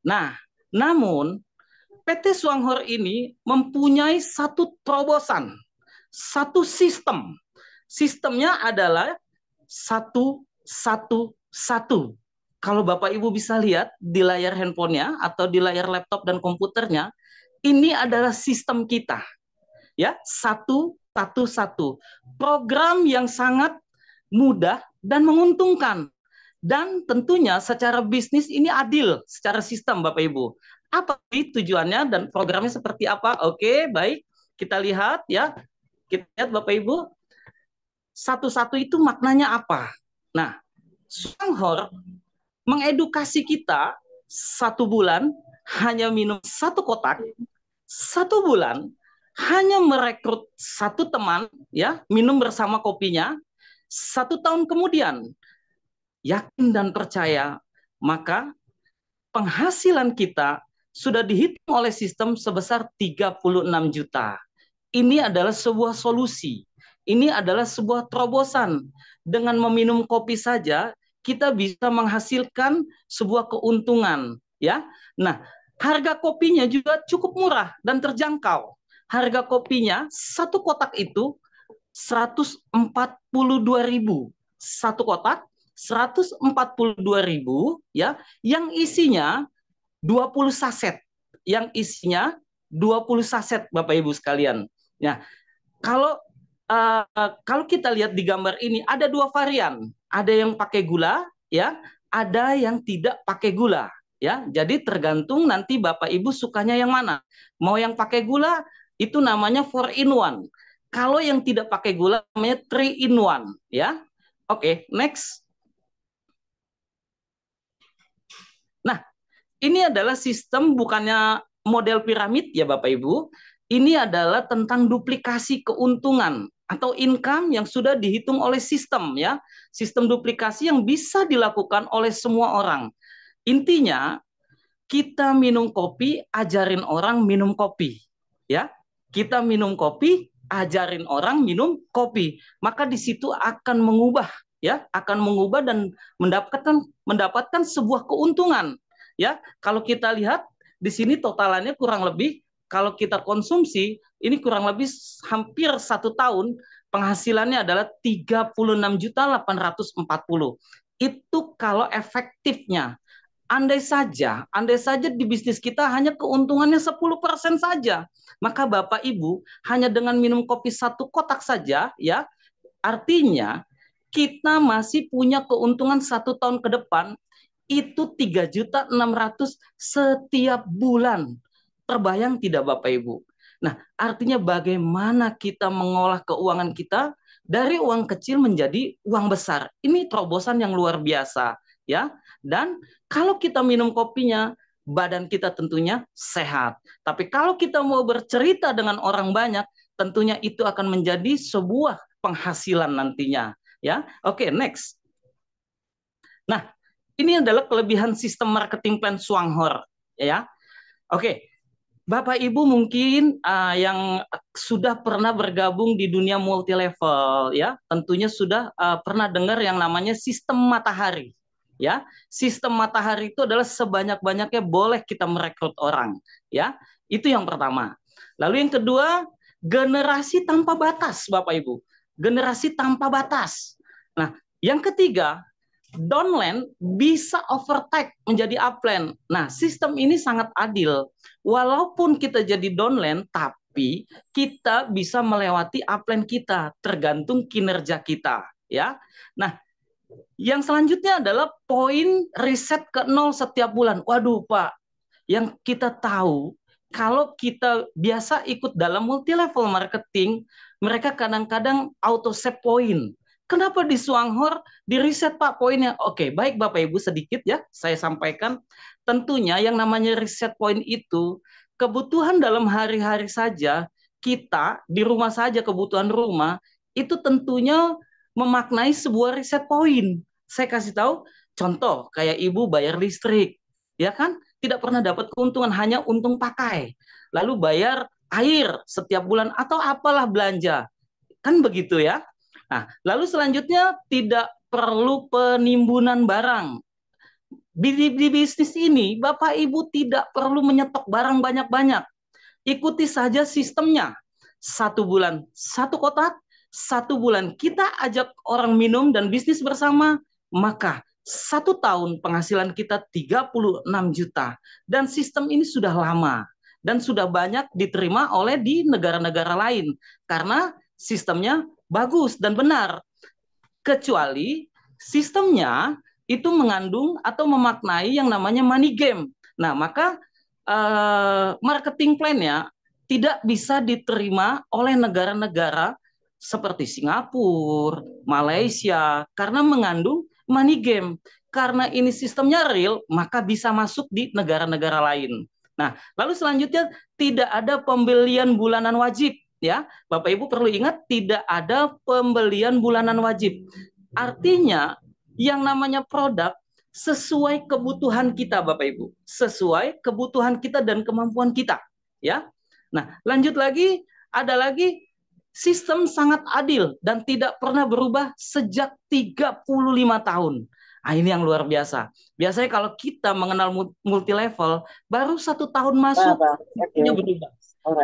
Nah, namun PT Suanghor ini mempunyai satu terobosan, satu sistem. Sistemnya adalah satu, satu, satu. Kalau Bapak Ibu bisa lihat di layar handphonenya atau di layar laptop dan komputernya, ini adalah sistem kita, ya, satu, satu, satu. Program yang sangat mudah dan menguntungkan. Dan tentunya secara bisnis ini adil secara sistem Bapak Ibu. Apa sih tujuannya dan programnya seperti apa? Oke, baik. Kita lihat ya. Kita lihat Bapak Ibu, satu-satu itu maknanya apa? Nah, Shanghor mengedukasi kita 1 bulan hanya minum 1 kotak, 1 bulan hanya merekrut 1 teman, ya, minum bersama kopinya. 1 tahun kemudian, yakin dan percaya, maka penghasilan kita sudah dihitung oleh sistem sebesar 36 juta. Ini adalah sebuah solusi. Ini adalah sebuah terobosan. Dengan meminum kopi saja, kita bisa menghasilkan sebuah keuntungan. Ya, nah, harga kopinya juga cukup murah dan terjangkau. Harga kopinya 1 kotak itu 142.000. 1 kotak 142.000, ya, yang isinya 20 saset. Yang isinya 20 saset Bapak Ibu sekalian. Nah, kalau kalau kita lihat di gambar ini ada 2 varian. Ada yang pakai gula, ya, ada yang tidak pakai gula, ya. Jadi tergantung nanti Bapak Ibu sukanya yang mana. Mau yang pakai gula itu namanya 4 in 1. Kalau yang tidak pakai gula namanya 3 in 1, ya. Oke, next. Nah, ini adalah sistem bukannya model piramid ya Bapak Ibu. Ini adalah tentang duplikasi keuntungan atau income yang sudah dihitung oleh sistem, ya. Sistem duplikasi yang bisa dilakukan oleh semua orang. Intinya kita minum kopi, ajarin orang minum kopi, ya. Kita minum kopi, ajarin orang minum kopi. Maka di situ akan mengubah, ya, akan mengubah dan mendapatkan sebuah keuntungan, ya. Kalau kita lihat di sini totalannya kurang lebih, kalau kita konsumsi ini kurang lebih hampir 1 tahun penghasilannya adalah 36.840. Itu kalau efektifnya. Andai saja di bisnis kita hanya keuntungannya 10% saja, maka Bapak Ibu hanya dengan minum kopi 1 kotak saja, ya, artinya kita masih punya keuntungan 1 tahun ke depan itu 3.600.000 setiap bulan. Terbayang tidak Bapak Ibu? Nah, artinya bagaimana kita mengolah keuangan kita dari uang kecil menjadi uang besar. Ini terobosan yang luar biasa, ya. Dan kalau kita minum kopinya, badan kita tentunya sehat. Tapi kalau kita mau bercerita dengan orang banyak, tentunya itu akan menjadi sebuah penghasilan nantinya, ya. Oke, next. Nah, ini adalah kelebihan sistem marketing plan Swanghor, ya. Oke, Bapak Ibu mungkin yang sudah pernah bergabung di dunia multi level, ya, tentunya sudah pernah dengar yang namanya sistem matahari, ya. Sistem matahari itu adalah sebanyak-banyaknya boleh kita merekrut orang, ya. Itu yang pertama. Lalu yang kedua, generasi tanpa batas, Bapak Ibu. Generasi tanpa batas. Nah, yang ketiga, downline bisa overtake menjadi upline. Nah, sistem ini sangat adil. Walaupun kita jadi downline, tapi kita bisa melewati upline kita, tergantung kinerja kita, ya. Nah, yang selanjutnya adalah poin riset ke 0 setiap bulan. Waduh, Pak, yang kita tahu kalau kita biasa ikut dalam multi level marketing, mereka kadang-kadang auto save poin. Kenapa di Swanghor di riset Pak poinnya? Oke, baik Bapak Ibu sedikit ya saya sampaikan. Tentunya yang namanya riset poin itu kebutuhan dalam hari-hari saja, kita di rumah saja kebutuhan rumah itu tentunya memaknai sebuah riset poin. Saya kasih tahu contoh kayak Ibu bayar listrik, ya kan? Tidak pernah dapat keuntungan, hanya untung pakai. Lalu bayar air setiap bulan atau apalah belanja. Kan begitu ya. Nah, lalu selanjutnya tidak perlu penimbunan barang. Di bisnis ini, Bapak Ibu tidak perlu menyetok barang banyak-banyak. Ikuti saja sistemnya. 1 bulan, 1 kotak, 1 bulan kita ajak orang minum dan bisnis bersama, maka 1 tahun penghasilan kita 36 juta. Dan sistem ini sudah lama dan sudah banyak diterima oleh di negara-negara lain karena sistemnya bagus dan benar. Kecuali sistemnya itu mengandung atau memaknai yang namanya money game. Nah, maka marketing plan-nya tidak bisa diterima oleh negara-negara seperti Singapura, Malaysia, karena mengandung money game. Karena ini sistemnya real, maka bisa masuk di negara-negara lain. Nah, lalu selanjutnya tidak ada pembelian bulanan wajib. Ya, Bapak Ibu perlu ingat tidak ada pembelian bulanan wajib. Artinya yang namanya produk sesuai kebutuhan kita, Bapak Ibu, sesuai kebutuhan kita dan kemampuan kita, ya. Nah, lanjut lagi, ada lagi sistem sangat adil dan tidak pernah berubah sejak 35 tahun. Nah, ini yang luar biasa. Biasanya kalau kita mengenal multi level, baru 1 tahun masuk, sistemnya berubah.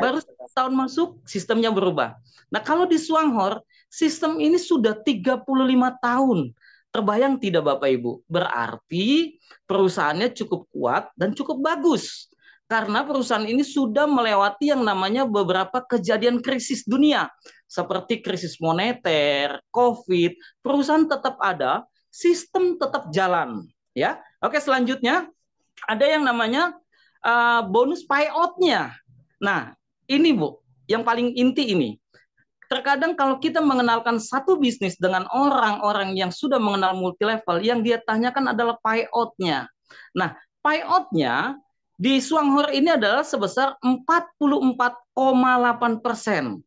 Baru 1 tahun masuk, sistemnya berubah. Nah, kalau di Swanghor, sistem ini sudah 35 tahun. Terbayang tidak Bapak Ibu? Berarti perusahaannya cukup kuat dan cukup bagus. Karena perusahaan ini sudah melewati yang namanya beberapa kejadian krisis dunia. Seperti krisis moneter, COVID, perusahaan tetap ada, sistem tetap jalan. Ya, oke, selanjutnya ada yang namanya bonus payout-nya. Nah, ini Bu, yang paling inti ini. Terkadang kalau kita mengenalkan satu bisnis dengan orang-orang yang sudah mengenal multi level, yang dia tanyakan adalah payout-nya. Nah, payout-nya di Swanghor ini adalah sebesar 44,8%.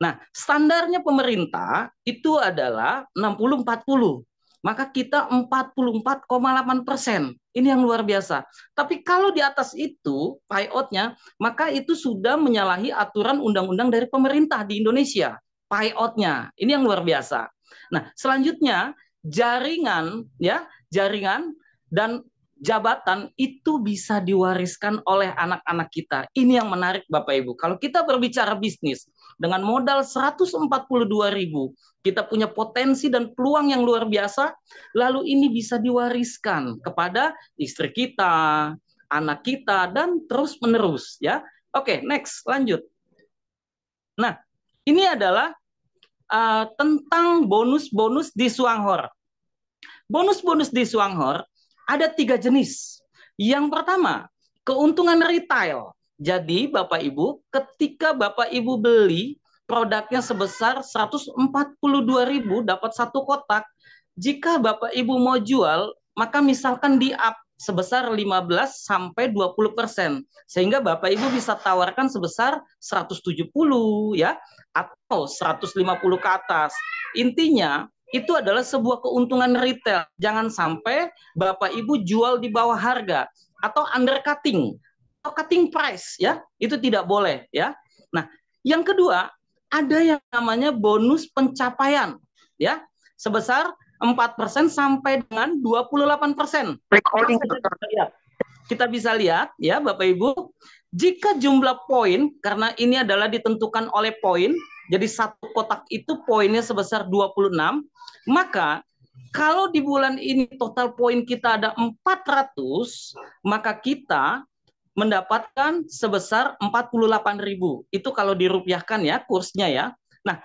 Nah, standarnya pemerintah itu adalah 60-40. Maka kita 44,8%. Ini yang luar biasa. Tapi kalau di atas itu, payout-nya, maka itu sudah menyalahi aturan undang-undang dari pemerintah di Indonesia. Payout-nya. Ini yang luar biasa. Nah, selanjutnya jaringan, ya, jaringan dan jabatan itu bisa diwariskan oleh anak-anak kita. Ini yang menarik Bapak Ibu. Kalau kita berbicara bisnis dengan modal 142.000, kita punya potensi dan peluang yang luar biasa, lalu ini bisa diwariskan kepada istri kita, anak kita, dan terus menerus, ya. Oke, next, lanjut. Nah, ini adalah tentang bonus-bonus di Swanghor. Bonus-bonus di Swanghor ada 3 jenis. Yang pertama, keuntungan retail. Jadi Bapak Ibu, ketika Bapak Ibu beli produknya sebesar 142.000 dapat 1 kotak, jika Bapak Ibu mau jual, maka misalkan di up sebesar 15 sampai 20%, sehingga Bapak Ibu bisa tawarkan sebesar 170 ya atau 150 ke atas. Intinya itu adalah sebuah keuntungan retail. Jangan sampai Bapak Ibu jual di bawah harga atau undercutting atau cutting price, ya. Itu tidak boleh, ya. Nah, yang kedua, ada yang namanya bonus pencapaian, ya. Sebesar 4% sampai dengan 28%. Kita bisa lihat, ya, Bapak Ibu, jika jumlah poin, karena ini adalah ditentukan oleh poin, jadi 1 kotak itu poinnya sebesar 26, maka kalau di bulan ini total poin kita ada 400, maka kita mendapatkan sebesar 48.000. Itu kalau dirupiahkan ya, kursnya ya. Nah,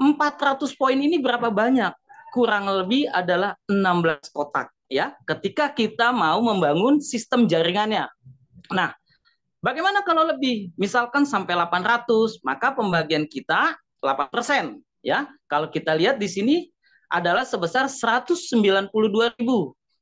400 poin ini berapa banyak? Kurang lebih adalah 16 kotak ya, ketika kita mau membangun sistem jaringannya. Nah, bagaimana kalau lebih? Misalkan sampai 800, maka pembagian kita 8%. Ya, kalau kita lihat di sini adalah sebesar 192.000.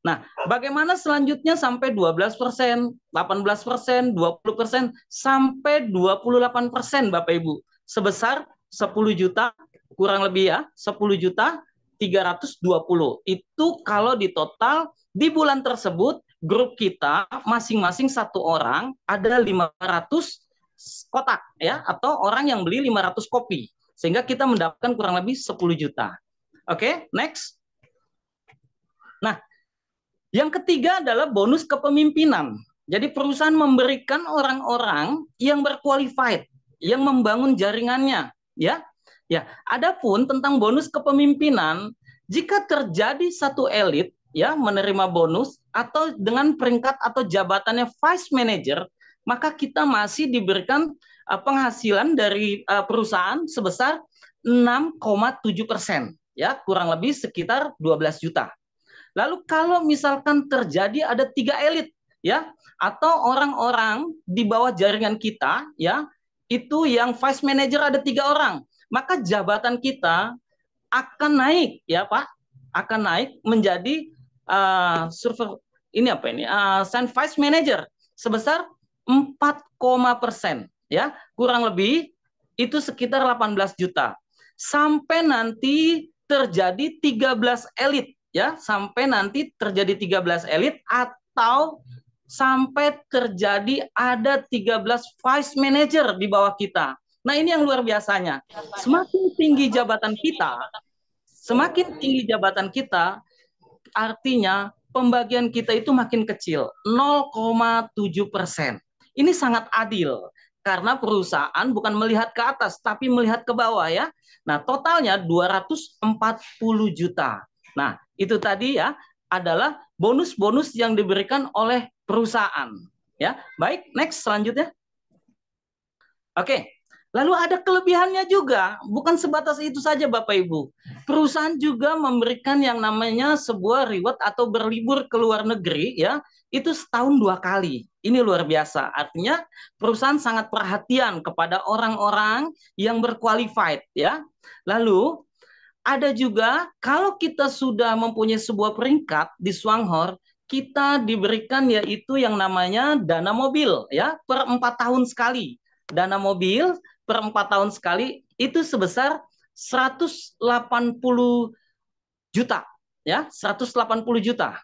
Nah, bagaimana selanjutnya sampai 12%, 18%, 20%, sampai 28% Bapak Ibu. Sebesar 10 juta, kurang lebih ya, 10 juta 320. Itu kalau di total di bulan tersebut grup kita masing-masing 1 orang ada 500 kotak ya, atau orang yang beli 500 kopi, sehingga kita mendapatkan kurang lebih 10 juta. Oke, next. Nah, Yang ketiga adalah bonus kepemimpinan. Jadi perusahaan memberikan orang-orang yang berqualified, yang membangun jaringannya, ya. Ya, adapun tentang bonus kepemimpinan, jika terjadi satu elit ya menerima bonus atau dengan peringkat atau jabatannya vice manager, maka kita masih diberikan penghasilan dari perusahaan sebesar 6,7%, ya, kurang lebih sekitar 12 juta. Lalu kalau misalkan terjadi ada 3 elit, ya, atau orang-orang di bawah jaringan kita, ya, itu yang vice manager ada 3 orang, maka jabatan kita akan naik, ya Pak, akan naik menjadi survei ini apa ini, Sen vice manager sebesar 4,%, ya, kurang lebih itu sekitar 18 juta. Sampai nanti terjadi 13 elit, ya, sampai nanti terjadi 13 elit atau sampai terjadi ada 13 vice manager di bawah kita. Nah, ini yang luar biasanya. Semakin tinggi jabatan kita, artinya pembagian kita itu makin kecil, 0,7%. Ini sangat adil karena perusahaan bukan melihat ke atas tapi melihat ke bawah, ya. Nah, totalnya 240 juta. Nah, itu tadi ya adalah bonus-bonus yang diberikan oleh perusahaan, ya. Baik, next selanjutnya. Oke. Lalu ada kelebihannya juga, bukan sebatas itu saja Bapak Ibu. Perusahaan juga memberikan yang namanya sebuah reward atau berlibur ke luar negeri, ya, itu setahun 2 kali. Ini luar biasa. Artinya perusahaan sangat perhatian kepada orang-orang yang berqualified, ya. Lalu ada juga kalau kita sudah mempunyai sebuah peringkat di Swanghor, kita diberikan yaitu yang namanya dana mobil, ya, per 4 tahun sekali. Dana mobil per 4 tahun sekali itu sebesar 180 juta, ya, 180 juta.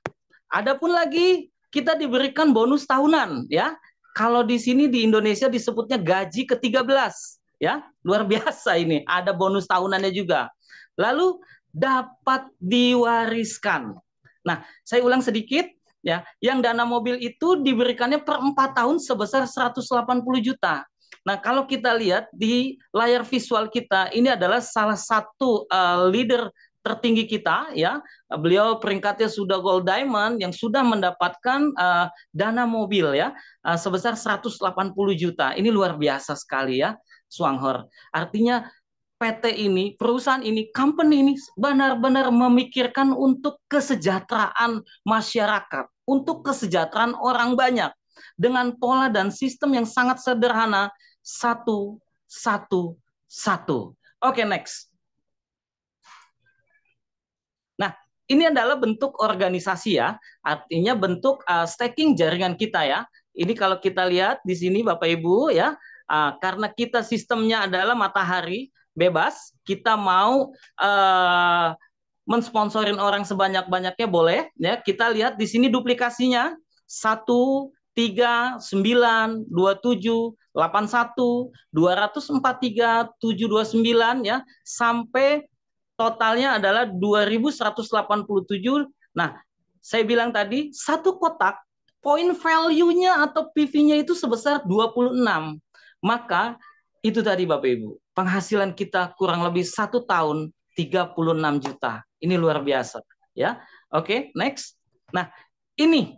Adapun lagi kita diberikan bonus tahunan, ya. Kalau di sini di Indonesia disebutnya gaji ke-13, ya. Luar biasa ini, ada bonus tahunannya juga. Lalu dapat diwariskan. Nah, saya ulang sedikit, ya. Yang dana mobil itu diberikannya per 4 tahun sebesar 180 juta. Nah, kalau kita lihat di layar visual kita, ini adalah salah satu leader tertinggi kita, ya. Beliau peringkatnya sudah gold diamond yang sudah mendapatkan dana mobil, ya, sebesar 180 juta. Ini luar biasa sekali, ya, Swanghor. Artinya PT ini, perusahaan ini, company ini benar-benar memikirkan untuk kesejahteraan masyarakat, untuk kesejahteraan orang banyak dengan pola dan sistem yang sangat sederhana, 1-1-1. Oke, next. Nah, ini adalah bentuk organisasi, ya, artinya bentuk staking jaringan kita, ya. Ini kalau kita lihat di sini Bapak Ibu, ya, karena kita sistemnya adalah matahari bebas, kita mau mensponsorin orang sebanyak-banyaknya boleh, ya. Kita lihat di sini duplikasinya 1, 3, 9, 27, 81, 243, 729, ya, sampai totalnya adalah 2187. Nah, saya bilang tadi satu kotak point value-nya atau PV-nya itu sebesar 26. Maka itu tadi Bapak Ibu, penghasilan kita kurang lebih 1 tahun 36 juta. Ini luar biasa, ya. Oke, next. Nah, ini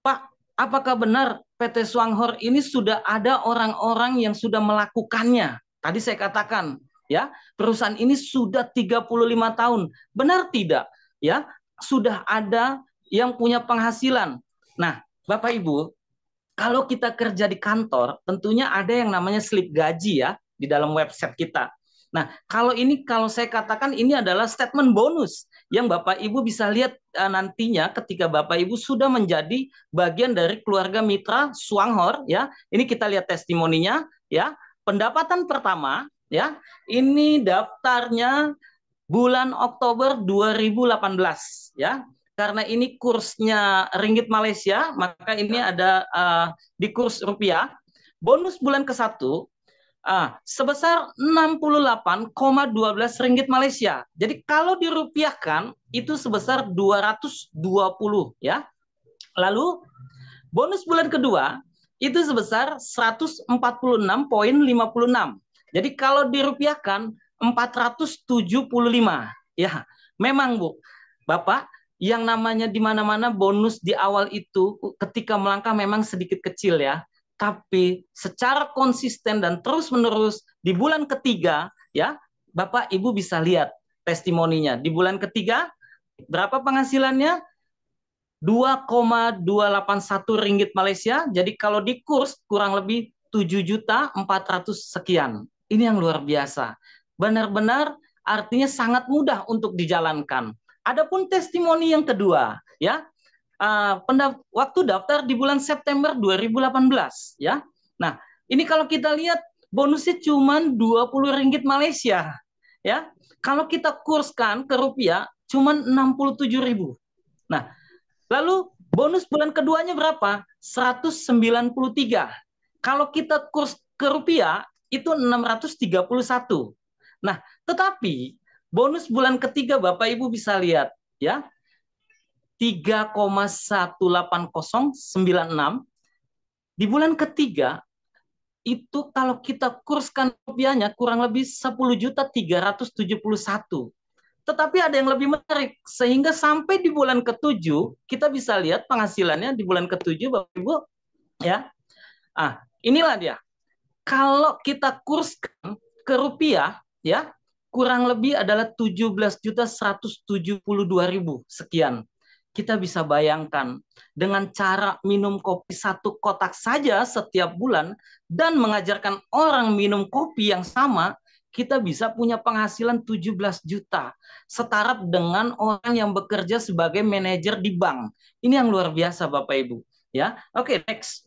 Pak, apakah benar PT Swanghor ini sudah ada orang-orang yang sudah melakukannya? Tadi saya katakan, ya, perusahaan ini sudah 35 tahun. Benar tidak? Ya, sudah ada yang punya penghasilan. Nah, Bapak Ibu, kalau kita kerja di kantor, tentunya ada yang namanya slip gaji, ya, di dalam website kita. Nah, kalau saya katakan ini adalah statement bonus yang Bapak Ibu bisa lihat nantinya ketika Bapak Ibu sudah menjadi bagian dari keluarga mitra Swanghor, ya. Ini kita lihat testimoninya, ya. Pendapatan pertama, ya. Ini daftarnya bulan Oktober 2018, ya. Karena ini kursnya ringgit Malaysia, maka ini ada di kurs rupiah. Bonus bulan ke-1 Sebesar 68,12 ringgit Malaysia. Jadi kalau dirupiahkan itu sebesar 220 ya. Lalu bonus bulan kedua itu sebesar 146,56. Jadi kalau dirupiahkan 475 ya. Memang Bu, Bapak, yang namanya di mana-mana bonus di awal itu ketika melangkah memang sedikit kecil ya. Tapi secara konsisten dan terus-menerus di bulan ketiga ya, Bapak Ibu bisa lihat testimoninya. Di bulan ketiga berapa penghasilannya? 2,281 ringgit Malaysia. Jadi kalau di kurs kurang lebih 7.400.000 sekian. Ini yang luar biasa. Benar-benar artinya sangat mudah untuk dijalankan. Adapun testimoni yang kedua, ya, waktu daftar di bulan September 2018, ya. Nah, ini kalau kita lihat bonusnya cuma 20 ringgit Malaysia, ya. Kalau kita kurskan ke rupiah cuma 67.000. Nah, lalu bonus bulan keduanya berapa? 193. Kalau kita kurs ke rupiah itu 631. Nah, tetapi bonus bulan ketiga Bapak Ibu bisa lihat ya. 3,18096 di bulan ketiga itu kalau kita kurskan rupiahnya kurang lebih 10.371. Tetapi ada yang lebih menarik, sehingga sampai di bulan ketujuh kita bisa lihat penghasilannya di bulan ketujuh, Bapak Ibu, ya. Inilah dia. Kalau kita kurskan ke rupiah, ya, kurang lebih adalah 17.172.000 sekian. Kita bisa bayangkan dengan cara minum kopi satu kotak saja setiap bulan dan mengajarkan orang minum kopi yang sama, kita bisa punya penghasilan 17 juta. Setara dengan orang yang bekerja sebagai manajer di bank. Ini yang luar biasa Bapak Ibu. Ya, oke, next.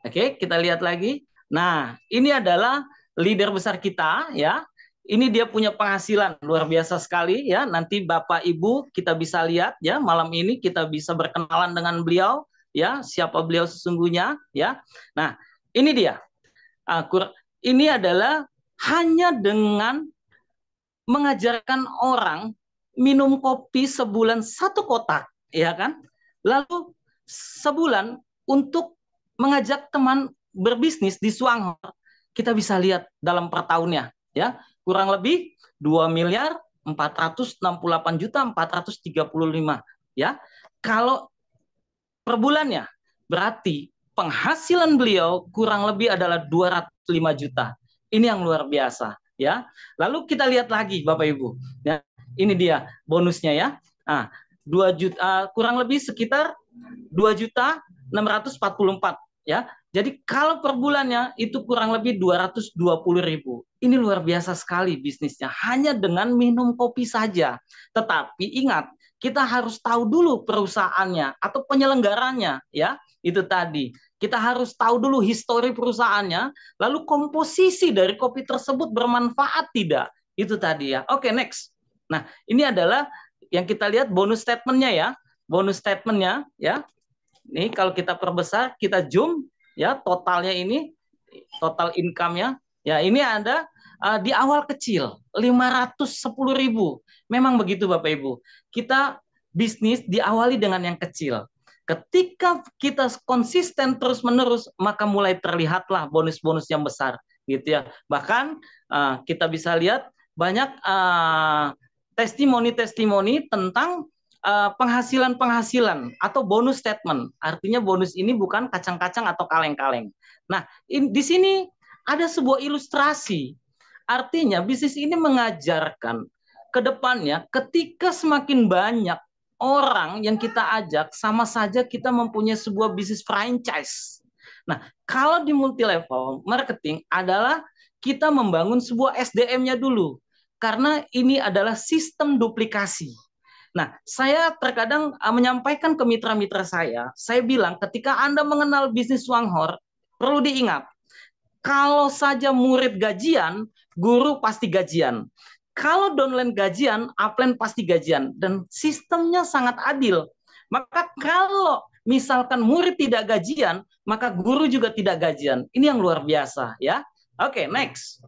Oke, kita lihat lagi. Nah, ini adalah leader besar kita ya. Ini dia punya penghasilan luar biasa sekali ya. Nanti Bapak Ibu kita bisa lihat ya, malam ini kita bisa berkenalan dengan beliau ya, siapa beliau sesungguhnya ya. Nah, ini dia. Ini adalah hanya dengan mengajarkan orang minum kopi sebulan satu kotak, ya kan? Lalu sebulan untuk mengajak teman berbisnis di Swanghor, kita bisa lihat dalam per tahunnya, ya, kurang lebih 2.468.435, ya. Kalau per bulannya berarti penghasilan beliau kurang lebih adalah 205 juta. Ini yang luar biasa, ya. Lalu kita lihat lagi Bapak Ibu, ya. Ini dia bonusnya ya. 2 juta kurang lebih sekitar 2.644 ya. Jadi kalau per bulannya itu kurang lebih 220.000. Ini luar biasa sekali bisnisnya hanya dengan minum kopi saja. Tetapi ingat, kita harus tahu dulu perusahaannya atau penyelenggaranya ya. Itu tadi. Kita harus tahu dulu histori perusahaannya, lalu komposisi dari kopi tersebut bermanfaat tidak. Itu tadi ya. Oke, next. Nah, ini adalah yang kita lihat bonus statementnya ya. Bonus statementnya ya. Ini kalau kita perbesar, kita zoom ya, totalnya ini, total income-nya. Ya, ini ada di awal kecil, 510.000. Memang begitu Bapak Ibu. Kita bisnis diawali dengan yang kecil. Ketika kita konsisten terus-menerus, maka mulai terlihatlah bonus-bonus yang besar. Gitu ya. Bahkan kita bisa lihat banyak testimoni-testimoni tentang penghasilan-penghasilan atau bonus statement. Artinya bonus ini bukan kacang-kacang atau kaleng-kaleng. Nah, di sini ada sebuah ilustrasi. Artinya bisnis ini mengajarkan ke depannya ketika semakin banyak orang yang kita ajak, sama saja kita mempunyai sebuah bisnis franchise. Nah, kalau di multi level marketing adalah kita membangun sebuah SDM-nya dulu. Karena ini adalah sistem duplikasi. Nah, saya terkadang menyampaikan ke mitra-mitra saya bilang ketika Anda mengenal bisnis Swanghor, perlu diingat, kalau saja murid gajian, guru pasti gajian. Kalau downline gajian, upline pasti gajian. Dan sistemnya sangat adil. Maka kalau Misalkan murid tidak gajian, maka guru juga tidak gajian. Ini yang luar biasa ya. Oke, next.